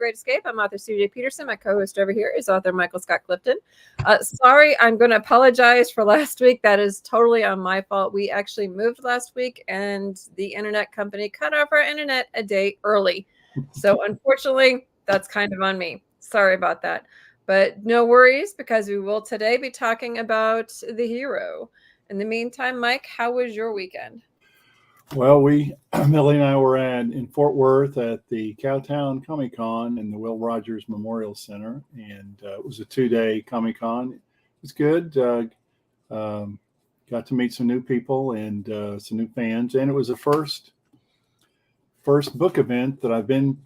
Great Escape. I'm author CJ Peterson. My co-host over here is author Michael Scott Clifton. Sorry, I'm going to apologize for last week. That is totally on my fault. We actually moved last week, and the internet company cut off our internet a day early. So unfortunately, that's kind of on me. Sorry about that. But no worries, because we will today be talking about The Hero. In the meantime, Mike, how was your weekend? Well, Millie and I were in Fort Worth at the Cowtown Comic Con in the Will Rogers Memorial Center, and it was a 2-day Comic Con. It was good. Got to meet some new people and some new fans, and it was the first book event that I've been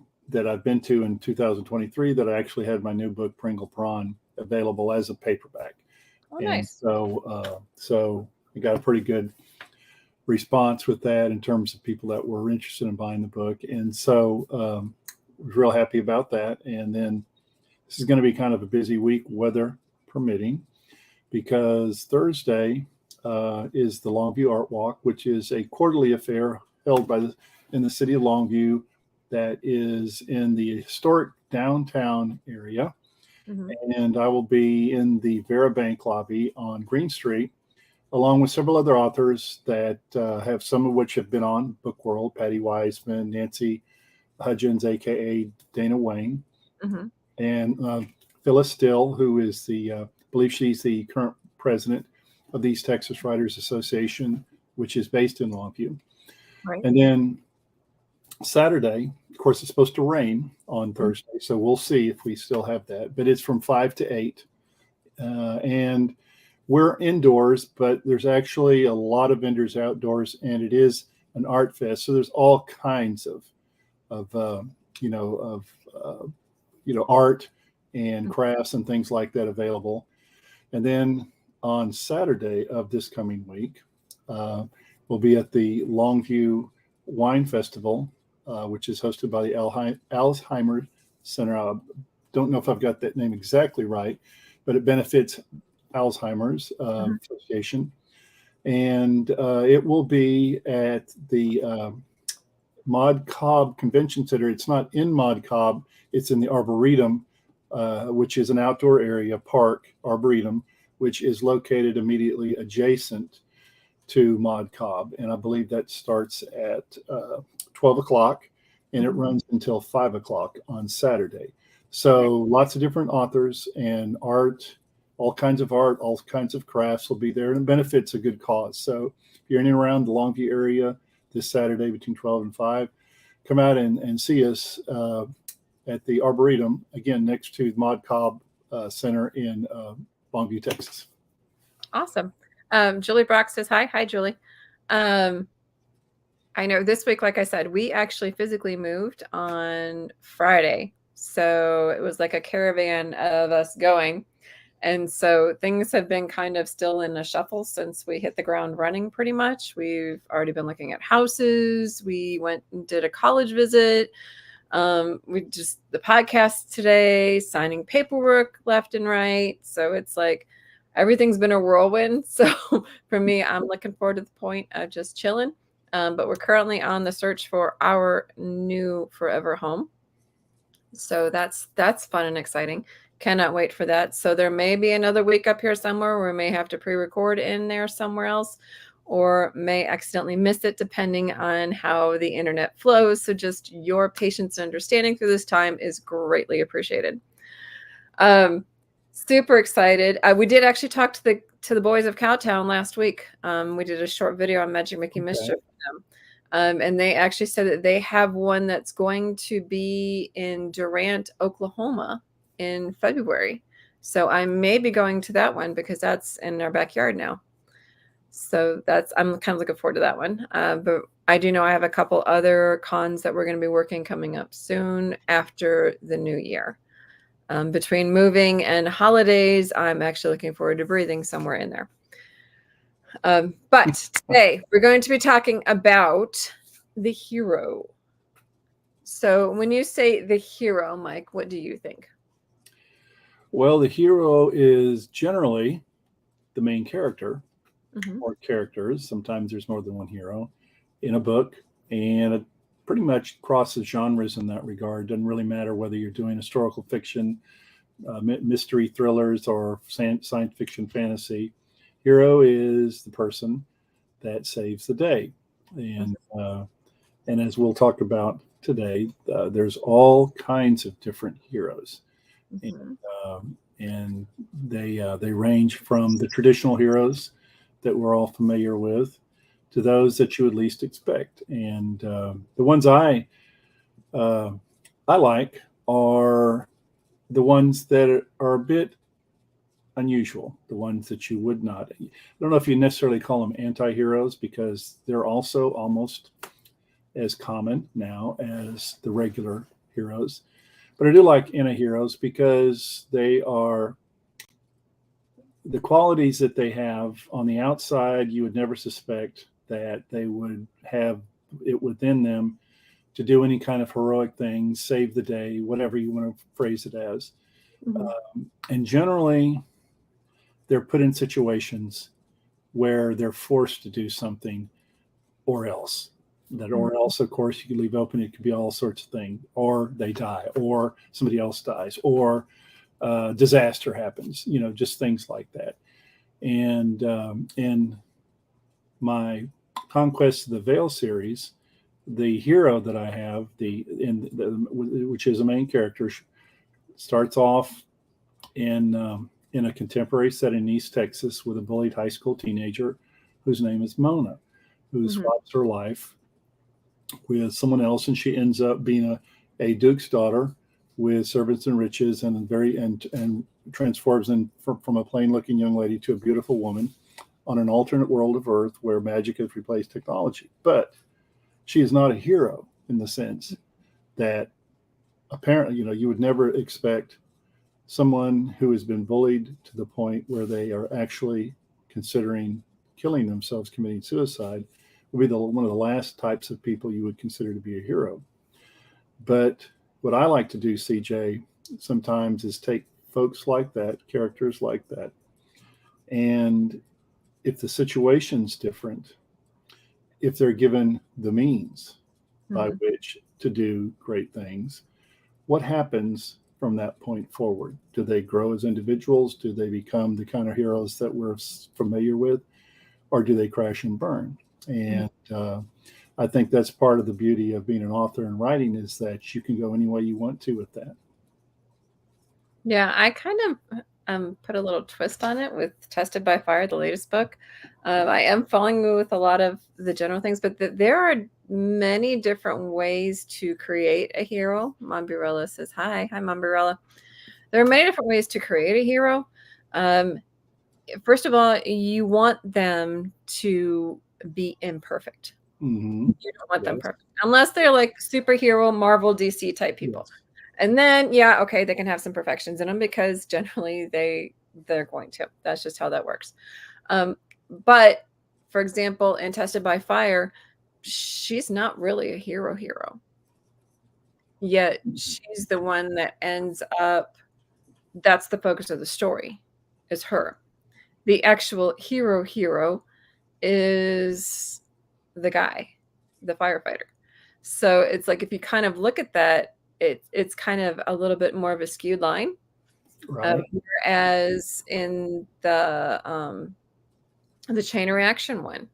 to in 2023 that I actually had my new book Pringle Prawn available as a paperback. Oh, nice. And so we got a pretty good response with that in terms of people that were interested in buying the book. And so was real happy about that. And then this is going to be kind of a busy week, weather permitting, because Thursday is the Longview Art Walk, which is a quarterly affair held in the city of Longview that is in the historic downtown area. Mm-hmm. And I will be in the Vera Bank lobby on Green Street, along with several other authors that have some of which have been on Book World: Patty Wiseman, Nancy Hudgens, aka Dana Wayne, mm-hmm. and Phyllis Still, who is I believe she's the current president of the East Texas Writers Association, which is based in Longview. Right. And then Saturday, of course, it's supposed to rain on Thursday, so we'll see if we still have that. But it's from 5 to 8, and we're indoors, but there's actually a lot of vendors outdoors, and it is an art fest. So there's all kinds of art and crafts and things like that available. And then on Saturday of this coming week, we'll be at the Longview Wine Festival, which is hosted by the Alzheimer's Center. I don't know if I've got that name exactly right, but it benefits Alzheimer's Association, and it will be at the Mod Cobb Convention Center. It's not in Mod Cobb; it's in the Arboretum, which is an outdoor area park arboretum, which is located immediately adjacent to Mod Cobb, and I believe that starts at 12 o'clock, and it runs until 5 o'clock on Saturday. So lots of different authors and art. All kinds of art, all kinds of crafts will be there, and it benefits a good cause. So if you're in and around the Longview area this Saturday between 12 and 5, come out and see us at the Arboretum, again, next to the Mod Cobb Center in Longview, Texas. Awesome. Julie Brock says hi. Hi, Julie. I know this week, like I said, we actually physically moved on Friday. So it was like a caravan of us going. And so things have been kind of still in a shuffle since we hit the ground running pretty much. We've already been looking at houses. We went and did a college visit. The podcast today, signing paperwork left and right. So it's like everything's been a whirlwind. So for me, I'm looking forward to the point of just chilling. But we're currently on the search for our new forever home. So that's fun and exciting. Cannot wait for that. So there may be another week up here somewhere where we may have to pre-record in there somewhere else, or may accidentally miss it depending on how the internet flows. So just your patience and understanding through this time is greatly appreciated. Super excited. We did actually talk to the boys of Cowtown last week. We did a short video on Magic Mickey Mischief for them. And they actually said that they have one that's going to be in Durant, Oklahoma in February. So I may be going to that one because that's in our backyard now. So I'm kind of looking forward to that one. But I do know I have a couple other cons that we're going to be working coming up soon after the new year. Between moving and holidays, I'm actually looking forward to breathing somewhere in there. But today we're going to be talking about The Hero. So when you say The Hero, Mike, what do you think? Well, the hero is generally the main character or characters. Sometimes there's more than one hero in a book, and a pretty much crosses genres in that regard. Doesn't really matter whether you're doing historical fiction, mystery thrillers, or science fiction fantasy. Hero is the person that saves the day. And as we'll talk about today, there's all kinds of different heroes. And they range from the traditional heroes that we're all familiar with to those that you would least expect. And the ones I like are the ones that are a bit unusual, the ones that you would not. I don't know if you necessarily call them anti-heroes, because they're also almost as common now as the regular heroes. But I do like anti-heroes because they are the qualities that they have on the outside. You would never suspect that they would have it within them to do any kind of heroic things, save the day, whatever you want to phrase it as. And generally, they're put in situations where they're forced to do something, or else. That or else, of course, you can leave open. It could be all sorts of things, or they die, or somebody else dies, or disaster happens. Just things like that. And in my Conquest of the Veil series, the hero that I have, which is a main character, starts off in a contemporary setting in East Texas with a bullied high school teenager whose name is Mona, who swaps her life with someone else, and she ends up being a duke's daughter with servants and riches, and transforms from a plain-looking young lady to a beautiful woman on an alternate world of Earth where magic has replaced technology. But she is not a hero in the sense that apparently, you would never expect someone who has been bullied to the point where they are actually considering killing themselves, committing suicide, would be one of the last types of people you would consider to be a hero. But what I like to do, CJ, sometimes is take folks like that, characters like that, and if the situation's different, if they're given the means by which to do great things, what happens from that point forward? Do they grow as individuals? Do they become the kind of heroes that we're familiar with? Or do they crash and burn? And I think that's part of the beauty of being an author and writing, is that you can go any way you want to with that. Yeah, I kind of put a little twist on it with Tested by Fire, the latest book. I am following with a lot of the general things, but there are many different ways to create a hero. Momburella says, hi, Momburella. There are many different ways to create a hero. First of all, you want them to be imperfect. You don't want them perfect, unless they're like superhero Marvel DC type people. And then, okay, they can have some perfections in them, because generally they're going to. That's just how that works. But for example, in Tested by Fire, she's not really a hero, yet she's the one that ends up, that's the focus of the story, is her. The actual hero is the guy, the firefighter. So it's like, if you kind of look at that, it's kind of a little bit more of a skewed line. Right. Whereas in the Chain Reaction one,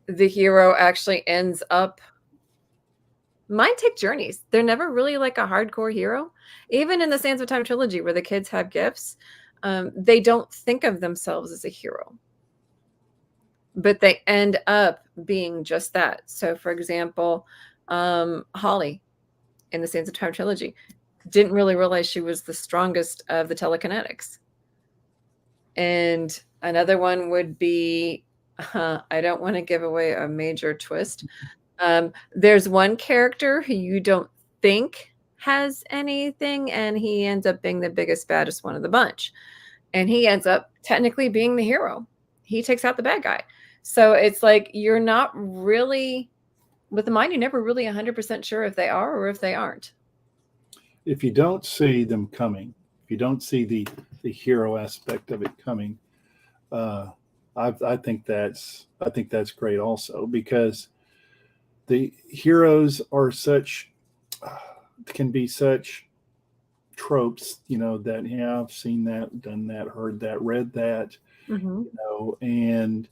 the hero actually ends up, mine take journeys. They're never really like a hardcore hero. Even in the Sands of Time trilogy, where the kids have gifts, they don't think of themselves as a hero, but they end up being just that. So for example, Holly in the Sands of Time trilogy didn't really realize she was the strongest of the telekinetics. And another one would be, I don't want to give away a major twist. There's one character who you don't think has anything, and he ends up being the biggest, baddest one of the bunch. And he ends up technically being the hero. He takes out the bad guy. So it's like, you're not really, with the mind, you're never really 100% sure if they are or if they aren't. If you don't see them coming, if you don't see the hero aspect of it coming, I think that's great also, because the heroes are such can be such tropes, that have seen that, done that, heard that, read that, Hmm. and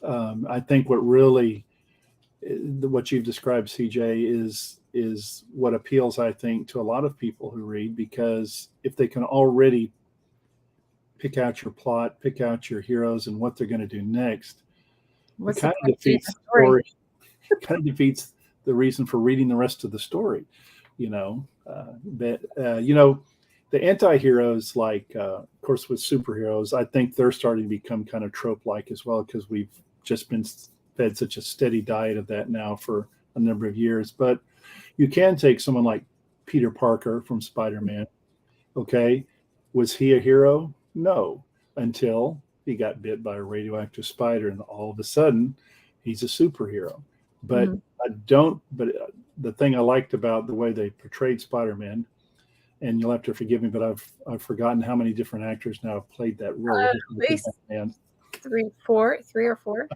I think what really what you've described, CJ, is what appeals, I think, to a lot of people who read, because if they can already pick out your plot, pick out your heroes and what they're going to do next, it What's the kind of point of reading the defeats the story? story. Kind of defeats the reason for reading the rest of the story. But the anti-heroes, like of course with superheroes, I think they're starting to become kind of trope-like as well, because we've just been fed such a steady diet of that now for a number of years. But you can take someone like Peter Parker from Spider-Man. Okay, was he a hero? No, until he got bit by a radioactive spider, and all of a sudden, he's a superhero. But Mhm. I don't. But the thing I liked about the way they portrayed Spider-Man, and you'll have to forgive me, but I've forgotten how many different actors now have played that role. At least three or four.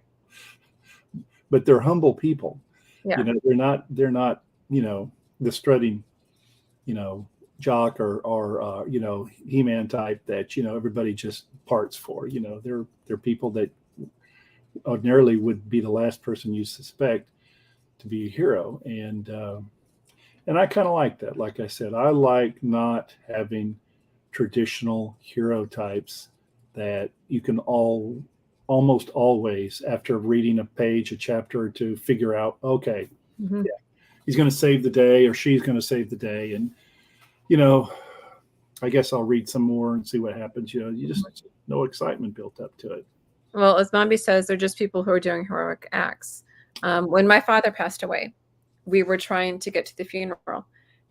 But they're humble people. Yeah. They're not the strutting you know jock or He-Man type that everybody just parts for. They're people that ordinarily would be the last person you suspect to be a hero, and I kind of like that. Like I said, I like not having traditional hero types that you can almost always, after reading a page, a chapter or two, figure out, okay, Hmm. yeah, he's going to save the day or she's going to save the day. And, you know, I guess I'll read some more and see what happens. You just no excitement built up to it. Well, as Mombi says, they're just people who are doing heroic acts. When my father passed away, we were trying to get to the funeral,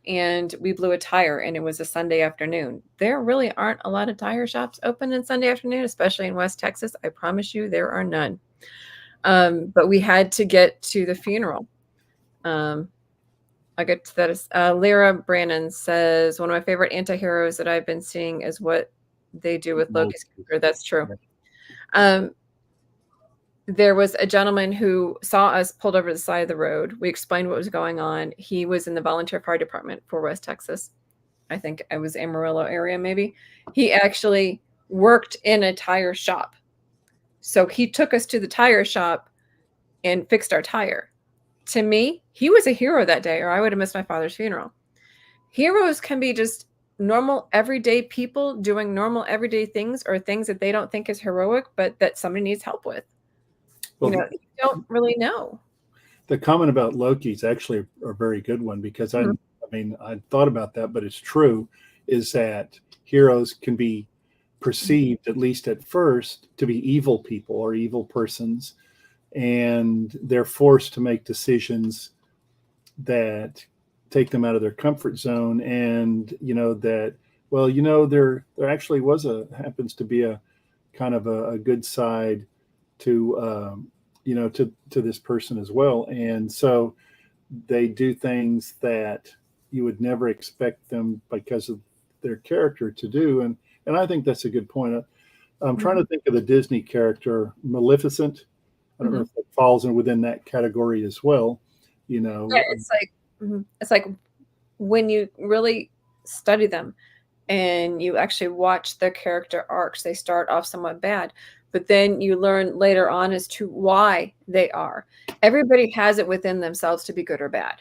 and we blew a tire, and it was a Sunday afternoon. There really aren't a lot of tire shops open on Sunday afternoon, especially in West Texas. I promise you, there are none. But we had to get to the funeral. Um, I'll get to that. Lyra Brannon says, one of my favorite anti-heroes that I've been seeing is what they do with Loki's character. That's true. Um, there was a gentleman who saw us pulled over the side of the road. We explained what was going on. He was in the volunteer fire department for West Texas. I think I was Amarillo area, maybe. He actually worked in a tire shop. So he took us to the tire shop and fixed our tire. To me, he was a hero that day, or I would have missed my father's funeral. Heroes can be just normal, everyday people doing normal, everyday things, or things that they don't think is heroic, but that somebody needs help with. Well, You don't really know. the comment about Loki is actually a very good one, because Mhm. I thought about that, but it's true, is that heroes can be perceived, at least at first, to be evil people or evil persons, and they're forced to make decisions that take them out of their comfort zone, and that, well, there actually happens to be a kind of a good side to to this person as well, and so they do things that you would never expect them, because of their character, to do. And I think that's a good point. I'm trying Mhm. to think of the Disney character Maleficent. I don't know Mhm. if it falls in within that category as well. You Yeah, know, it's like when you really study them and you actually watch their character arcs, they start off somewhat bad, but then you learn later on as to why they are. Everybody has it within themselves to be good or bad.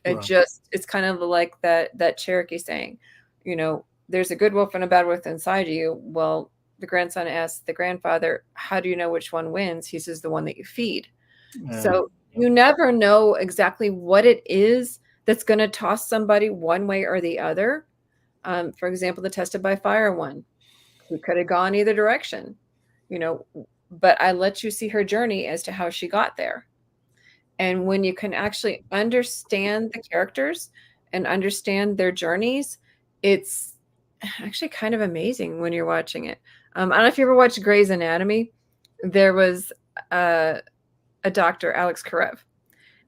right. It's kind of like that Cherokee saying, there's a good wolf and a bad wolf inside you. Well, the grandson asks the grandfather, how do you know which one wins? He says, the one that you feed. And So you never know exactly what it is that's going to toss somebody one way or the other. For example, the tested by fire one, he could have gone either direction, you know, but I let you see her journey as to how she got there. And when you can actually understand the characters and understand their journeys, it's actually kind of amazing when you're watching it. I don't know if you ever watched Grey's Anatomy. There was uh, a doctor, Alex Karev.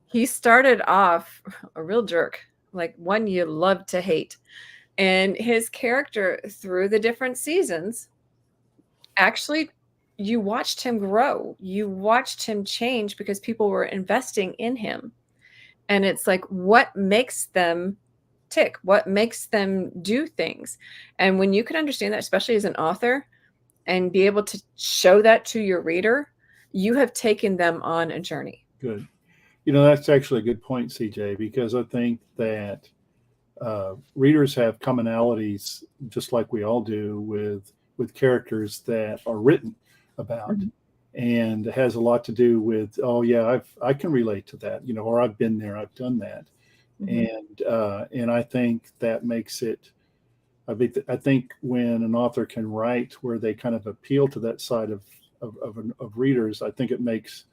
He started off a real jerk, like one you love to hate. And his character through the different seasons, actually, you watched him grow. You watched him change because people were investing in him. And it's like, what makes them tick? What makes them do things? And when you can understand that, especially as an author, and be able to show that to your reader, you have taken them on a journey. Good. That's actually a good point, CJ, because I think that readers have commonalities, just like we all do, with characters that are written about. Mm-hmm. And it has a lot to do with, oh yeah, I can relate to that, or I've been there, I've done that. Mm-hmm. And I think that makes it, I think when an author can write where they kind of appeal to that side of readers, I think it makes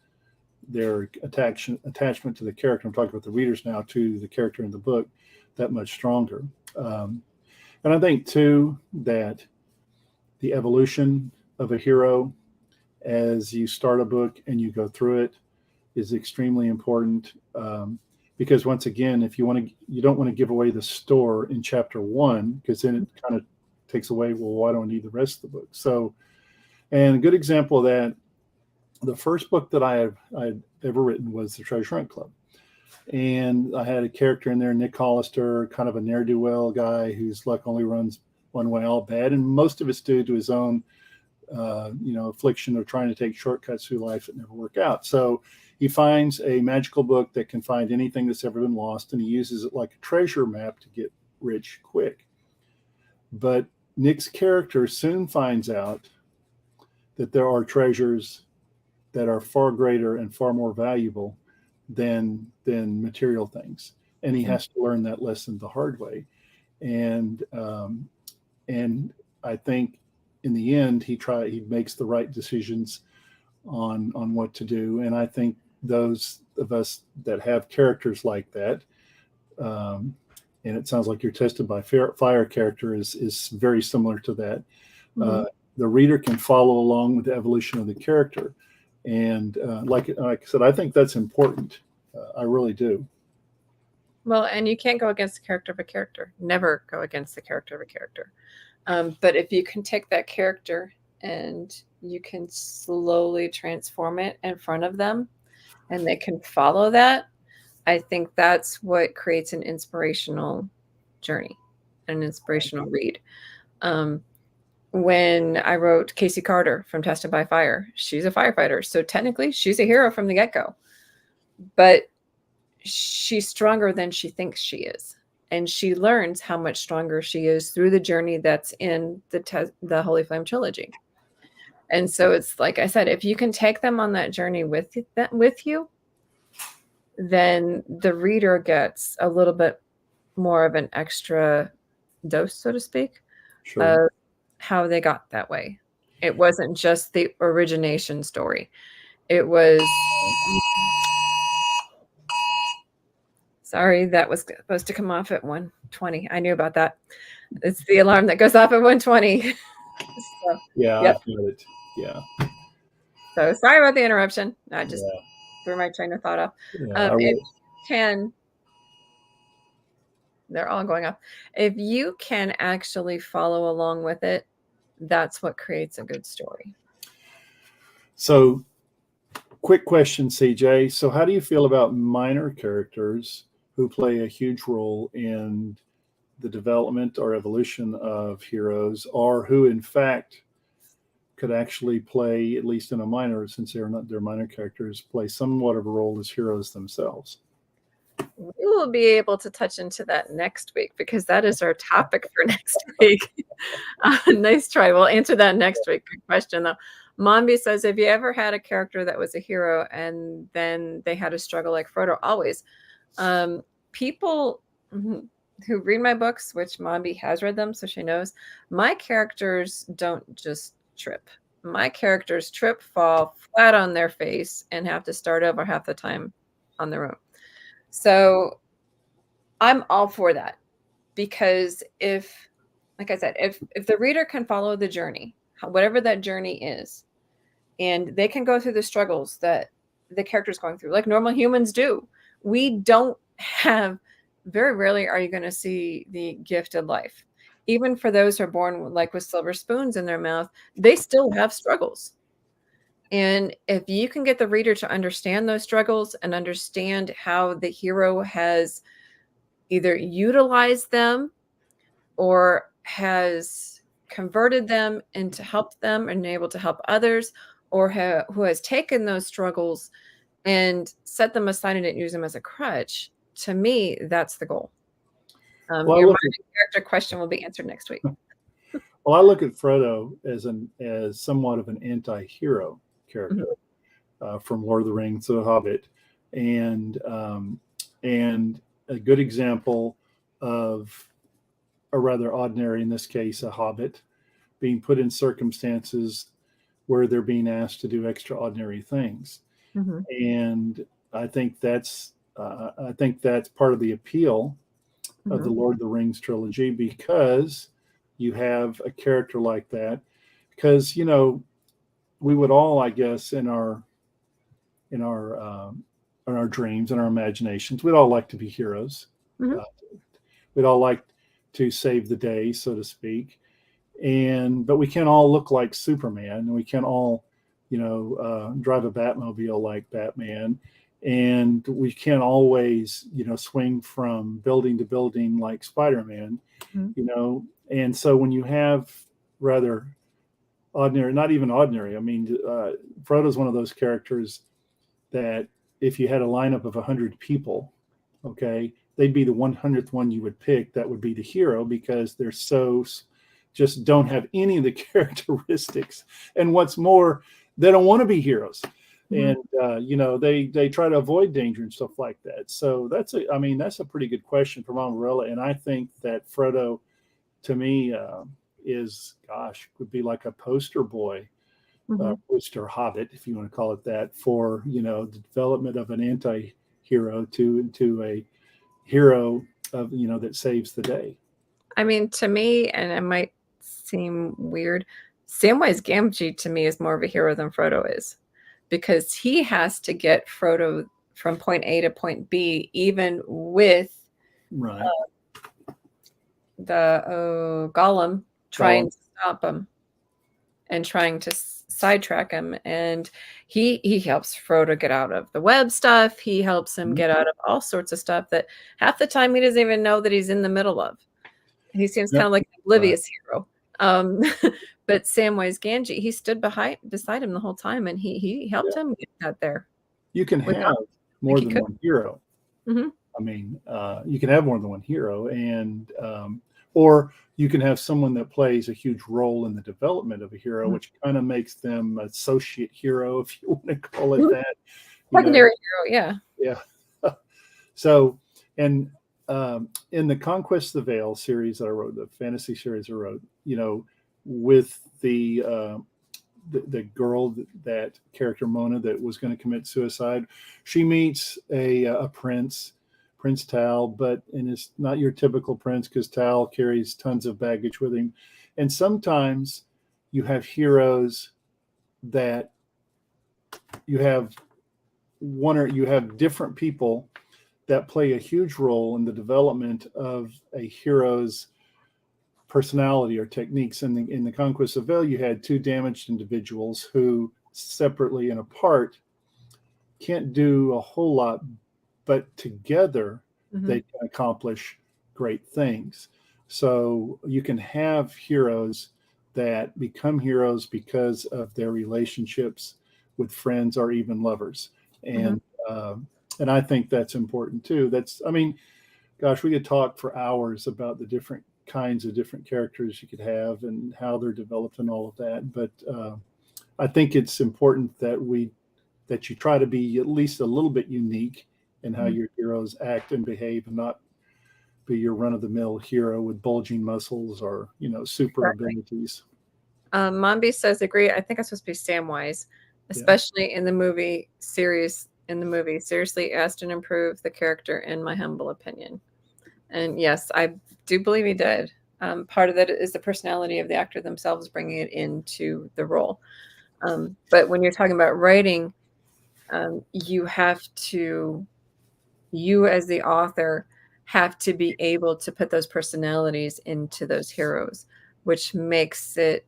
their attachment to the character, I'm talking about the readers now, to the character in the book, that much stronger. And I think too that the evolution of a hero as you start a book and you go through it is extremely important, because once again, if you don't want to give away the store in chapter 1, because then it kind of takes away, well, why don't I need the rest of the book? So, and a good example of that, the first book that I had ever written was the Treasure Hunt Club. And I had a character in there, Nick Hollister, kind of a ne'er-do-well guy whose luck only runs one way, all bad. And most of it's due to his own, affliction of trying to take shortcuts through life that never work out. So he finds a magical book that can find anything that's ever been lost, and he uses it like a treasure map to get rich quick. But Nick's character soon finds out that there are treasures that are far greater and far more valuable than material things, and he has to learn that lesson the hard way. And I think in the end he makes the right decisions on what to do. And I think those of us that have characters like that, and it sounds like your Tested by Fire character is very similar to that. Mm-hmm. The reader can follow along with the evolution of the character. And like I said, I think that's important. I really do. Well, and you can't go against the character of a character. Never go against the character of a character. But if you can take that character and you can slowly transform it in front of them, and they can follow that, I think that's what creates an inspirational journey, an inspirational read. When I wrote Casey Carter from Tested by Fire, she's a firefighter. So technically she's a hero from the get-go, but she's stronger than she thinks she is. And she learns how much stronger she is through the journey that's in the Holy Flame trilogy. And so it's like I said, if you can take them on that journey with you, then the reader gets a little bit more of an extra dose, so to speak, of how they got that way. It wasn't just the origination story. It was... Sorry, that was supposed to come off at 1:20. I knew about that. It's the alarm that goes off at 1:20. So, yeah, yep. I feel it. Yeah. So sorry about the interruption. I just threw my train of thought off. They're all going off. If you can actually follow along with it, that's what creates a good story. So, quick question, CJ. So how do you feel about minor characters who play a huge role in the development or evolution of heroes, or who in fact could actually play, at least in a minor, since they're minor characters, play somewhat of a role as heroes themselves? We will be able to touch into that next week, because that is our topic for next week. Nice try. We'll answer that next week. Good question, though. Mombi says, have you ever had a character that was a hero and then they had a struggle like Frodo? Always. People who read my books, which Mombi has read them, so she knows, my characters don't just trip. My characters trip, fall flat on their face, and have to start over half the time on their own. So I'm all for that, because if, like I said, if the reader can follow the journey, whatever that journey is, and they can go through the struggles that the character's going through, like normal humans do. We don't have, very rarely are you going to see the gifted life. Even for those who are born like with silver spoons in their mouth, they still have struggles. And if you can get the reader to understand those struggles and understand how the hero has either utilized them or has converted them into help them and able to help others, or who has taken those struggles and set them aside and didn't use them as a crutch, to me, that's the goal. Well, I Your look mind and character question will be answered next week. Well, I look at Frodo as somewhat of an anti-hero character from Lord of the Rings to The Hobbit, and a good example of a rather ordinary, in this case, a hobbit, being put in circumstances where they're being asked to do extraordinary things, Mm-hmm. and I think that's part of the appeal of the Lord of the Rings trilogy, because you have a character like that. Because we would all, I guess, in our dreams and our imaginations, we'd all like to be heroes. Mm-hmm. We'd all like to save the day, so to speak. But we can't all look like Superman, and we can't all, drive a Batmobile like Batman, and we can't always, swing from building to building like Spider-Man, And so when you have rather ordinary, not even ordinary, I mean, Frodo's one of those characters that if you had a lineup of 100 people, okay, they'd be the 100th one you would pick. That would be the hero, because they're just don't have any of the characteristics. And what's more, they don't want to be heroes. And they try to avoid danger and stuff like that. So that's a pretty good question from Amarilla. And I think that Frodo, to me, would be like a poster boy, poster hobbit, if you want to call it that, for the development of an anti-hero to a hero of that saves the day. I mean, to me, and it might seem weird, Samwise Gamgee to me is more of a hero than Frodo is, because he has to get Frodo from point A to point B, even with the Gollum trying to stop him and trying to sidetrack him. And he helps Frodo get out of the web stuff. He helps him get out of all sorts of stuff that half the time he doesn't even know that he's in the middle of. He seems kind of like an oblivious hero. But Samwise Gamgee, he stood beside him the whole time, and he helped him get out there. You can have more than one hero. I mean, you can have more than one hero, and or you can have someone that plays a huge role in the development of a hero, which kind of makes them associate hero, if you want to call it that. Secondary hero, yeah. So, and in the Conquest of the Vale series that I wrote, the fantasy series I wrote, with the girl, that character Mona, that was going to commit suicide, she meets a prince, Prince Tal, and it's not your typical prince, because Tal carries tons of baggage with him. And sometimes you have heroes that you have different people that play a huge role in the development of a hero's personality or techniques. In the Conquest of Vale, you had two damaged individuals who separately and apart can't do a whole lot, but together they can accomplish great things. So you can have heroes that become heroes because of their relationships with friends or even lovers. And I think that's important too. Gosh, we could talk for hours about the different kinds of different characters you could have and how they're developed and all of that. But I think it's important that you try to be at least a little bit unique in how your heroes act and behave, and not be your run-of-the-mill hero with bulging muscles or super abilities. Mombi says agree. I think I'm supposed to be Samwise, especially in the movie series. Seriously, Aston improved the character, in my humble opinion. And yes, I do believe he did. Part of that is the personality of the actor themselves, bringing it into the role. But when you're talking about writing, you as the author have to be able to put those personalities into those heroes, which makes it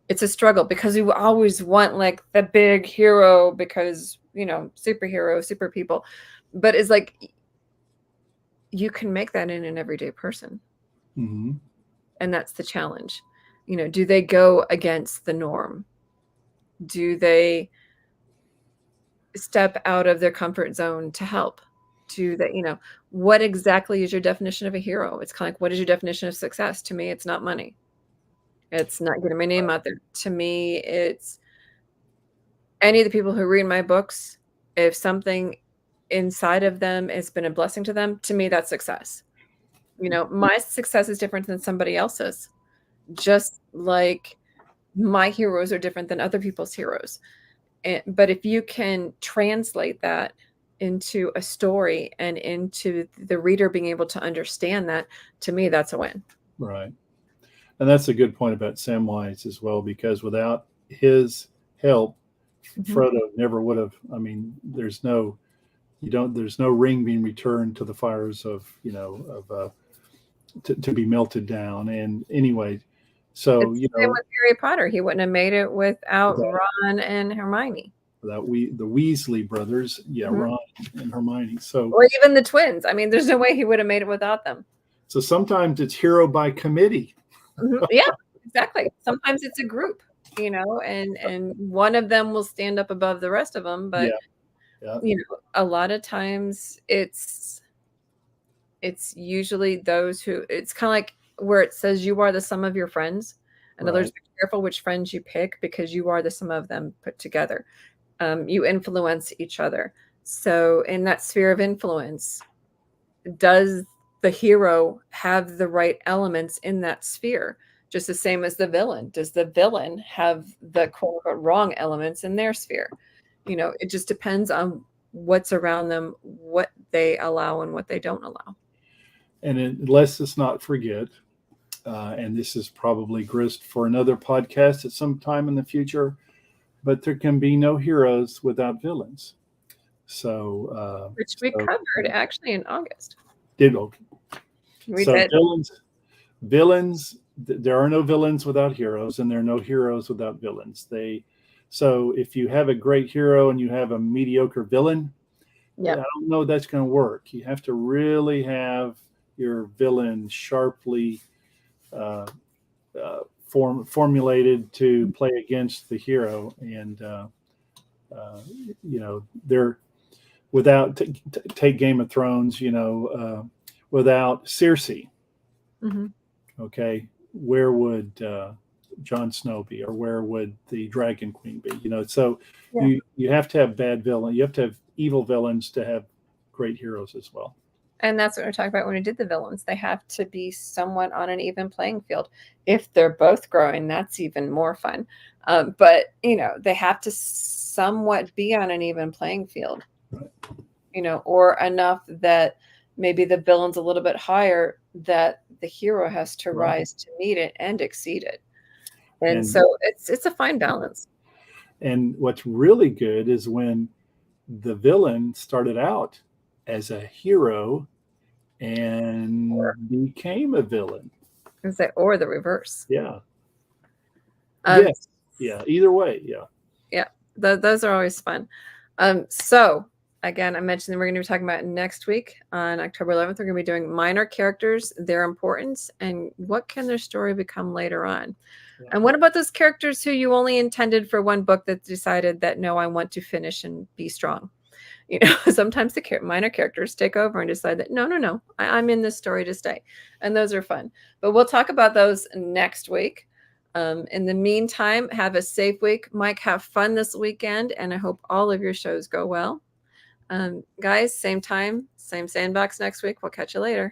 it's a struggle because we always want like the big hero because, superhero, super people. But it's like you can make that in an everyday person. Mm-hmm. And that's the challenge. Do they go against the norm? Do they step out of their comfort zone to help? Do they, what exactly is your definition of a hero? It's kind of like, what is your definition of success? To me, it's not money. It's not getting my name out there. To me, it's any of the people who read my books, if something inside of them has been a blessing to them, to me, that's success. My success is different than somebody else's, just like my heroes are different than other people's heroes. But if you can translate that into a story and into the reader being able to understand that, to me, that's a win. Right. And that's a good point about Samwise as well, because without his help, Frodo never would have. I mean, there's no ring being returned to the fires of, to be melted down. And anyway, so, It's the same with Harry Potter. He wouldn't have made it without Without- Ron and Hermione. the Weasley brothers, Ron and Hermione. So, Or even the twins. I mean, there's no way he would have made it without them. so sometimes it's hero by committee. Yeah, exactly. Sometimes it's a group, and one of them will stand up above the rest of them. But Yeah. a lot of times it's usually those who, it's kind of like where it says you are the sum of your friends. In other words, be careful which friends you pick because you are the sum of them put together. You influence each other. So in that sphere of influence, does the hero have the right elements in that sphere? Just the same as the villain. Does the villain have the quote unquote wrong elements in their sphere? It just depends on what's around them, what they allow and what they don't allow. And let's just not forget, and this is probably grist for another podcast at some time in the future, but there can be no heroes without villains. So, which we covered actually in August. Did okay. We So did. villains. There are no villains without heroes, and there are no heroes without villains. So if you have a great hero and you have a mediocre villain, I don't know that's going to work. You have to really have your villain sharply formulated to play against the hero, and they're without take Game of Thrones, without Cersei. Okay, where would Jon Snow be, or where would the Dragon Queen be? So you have to have bad villain. You have to have evil villains to have great heroes as well. And that's what we're talking about when we did the villains. They have to be somewhat on an even playing field. If they're both growing, that's even more fun. But they have to somewhat be on an even playing field. Right. Or enough that maybe the villain's a little bit higher that the hero has to rise to meet it and exceed it. And so it's a fine balance. And what's really good is when the villain started out as a hero and became a villain. Or the reverse. Yeah. Yes. Yeah. Either way. Yeah. Yeah. Those are always fun. So again, I mentioned that we're going to be talking about next week on October 11th. We're going to be doing minor characters, their importance, and what can their story become later on. Yeah. And what about those characters who you only intended for one book that decided that, no, I want to finish and be strong? Sometimes the minor characters take over and decide that, no, I'm in this story to stay. And those are fun. But we'll talk about those next week. In the meantime, have a safe week. Mike, have fun this weekend, and I hope all of your shows go well. Guys, same time, same sandbox next week. We'll catch you later.